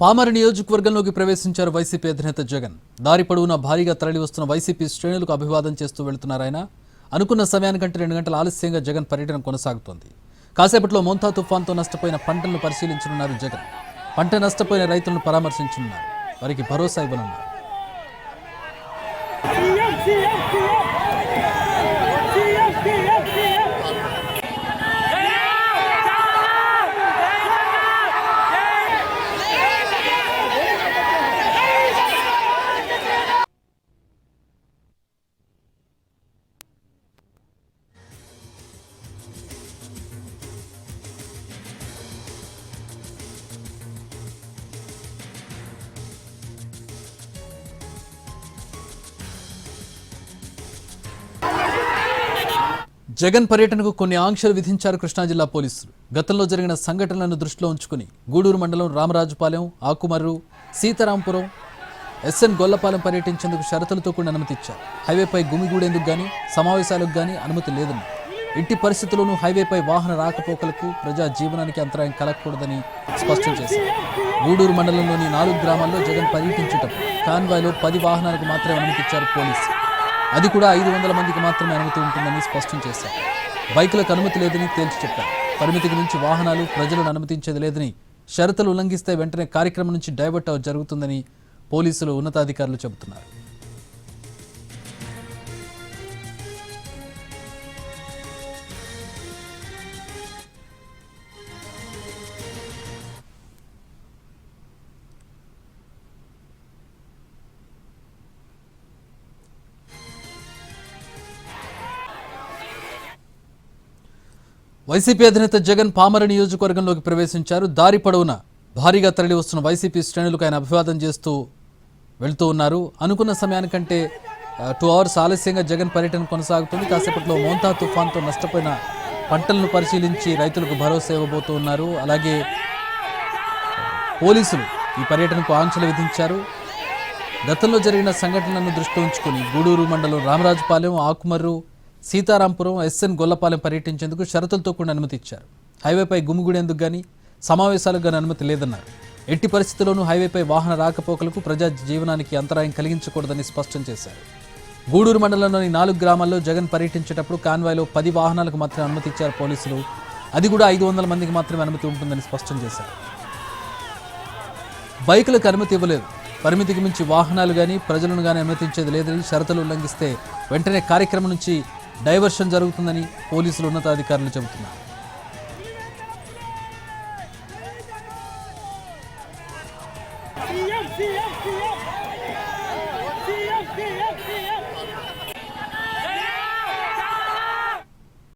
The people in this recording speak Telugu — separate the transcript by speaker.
Speaker 1: పామర నియోజకవర్గంలోకి ప్రవేశించారు వైసీపీ అధినేత జగన్. దారి పొడవునా భారీగా తరలివస్తున్న వైసీపీ శ్రేణులకు అభివాదం చేస్తూ వెళ్తున్నారు ఆయన. అనుకున్న సమయానికంటే 2 గంటల ఆలస్యంగా జగన్ పర్యటన కొనసాగుతోంది. కాసేపట్లో మోంతా తుఫాన్తో నష్టపోయిన పంటలను పరిశీలించనున్నారు జగన్. పంట నష్టపోయిన రైతులను పరామర్శించనున్నారు. వారికి భరోసా ఇవ్వనున్నారు. జగన్ పర్యటనకు కొన్ని ఆంక్షలు విధించారు కృష్ణా జిల్లా పోలీసులు. గతంలో జరిగిన సంఘటనలను దృష్టిలో ఉంచుకుని గూడూరు మండలం రామరాజుపాలెం, ఆకుమర్రు, సీతారాంపురం, ఎస్ఎన్ గొల్లపాలెం పర్యటించేందుకు షరతులతో కూడిన అనుమతి ఇచ్చారు. హైవేపై గుమిగూడేందుకు గానీ సమావేశాలకు గానీ అనుమతి లేదని, ఇంటి పరిస్థితుల్లోనూ హైవేపై వాహన రాకపోకలకు ప్రజా జీవనానికి అంతరాయం కలగకూడదని స్పష్టం చేశారు. గూడూరు మండలంలోని 4 గ్రామాల్లో జగన్ పర్యటించేటప్పుడు కాన్వాయ్లో 10 వాహనాలకు మాత్రమే అనుమతిచ్చారు పోలీసులు. అది కూడా 500 మందికి మాత్రమే అనుమతి ఉంటుందని స్పష్టం చేశారు. బైకులకు అనుమతి లేదని తేల్చి చెప్పారు. పరిమితికి మించి వాహనాలు ప్రజలను అనుమతించేది లేదని, షరతులు ఉల్లంఘిస్తే వెంటనే కార్యక్రమం నుంచి డైవర్ట్ జరుగుతుందని పోలీసులు ఉన్నతాధికారులు చెబుతున్నారు. వైసీపీ అధినేత జగన్ పామర నియోజకవర్గంలోకి ప్రవేశించారు. దారి పొడవునా భారీగా తరలి వస్తున్న వైసీపీ శ్రేణులకు ఆయన అభివాదం చేస్తూ వెళ్తూ ఉన్నారు. అనుకున్న సమయానికంటే 2 అవర్స్ ఆలస్యంగా జగన్ పర్యటన కొనసాగుతుంది. కాసేపట్లో మోంతా తుఫాన్తో నష్టపోయిన పంటలను పరిశీలించి రైతులకు భరోసా ఇవ్వబోతూ ఉన్నారు. అలాగే పోలీసులు ఈ పర్యటనకు ఆంక్షలు విధించారు. గతంలో జరిగిన సంఘటనలను దృష్టిలో ఉంచుకుని గూడూరు మండలం రామరాజుపాలెం, ఆకుమర్రు, సీతారాంపురం, ఎస్ఎన్ గొల్లపాలెం పర్యటించేందుకు షరతులతో కూడిన అనుమతి ఇచ్చారు. హైవేపై గుమిగూడేందుకు గానీ సమావేశాలకు గానీ అనుమతి లేదన్నారు. ఎట్టి పరిస్థితుల్లోనూ హైవేపై వాహన రాకపోకలకు ప్రజా జీవనానికి అంతరాయం కలిగించకూడదని స్పష్టం చేశారు. గూడూరు మండలంలోని 4 గ్రామాల్లో జగన్ పర్యటించేటప్పుడు కాన్వాయ్లో 10 వాహనాలకు మాత్రమే అనుమతి ఇచ్చారు పోలీసులు. అది కూడా 500 మందికి మాత్రమే అనుమతి ఉంటుందని స్పష్టం చేశారు. బైకులకు అనుమతి ఇవ్వలేదు. పరిమితికి మించి వాహనాలు కానీ ప్రజలను కానీ అనుమతించేది లేదని, షరతులు ఉల్లంఘిస్తే వెంటనే కార్యక్రమం నుంచి డైవర్షన్ జరుగుతుందని పోలీసులు ఉన్నతాధికారులు చెబుతున్నారు.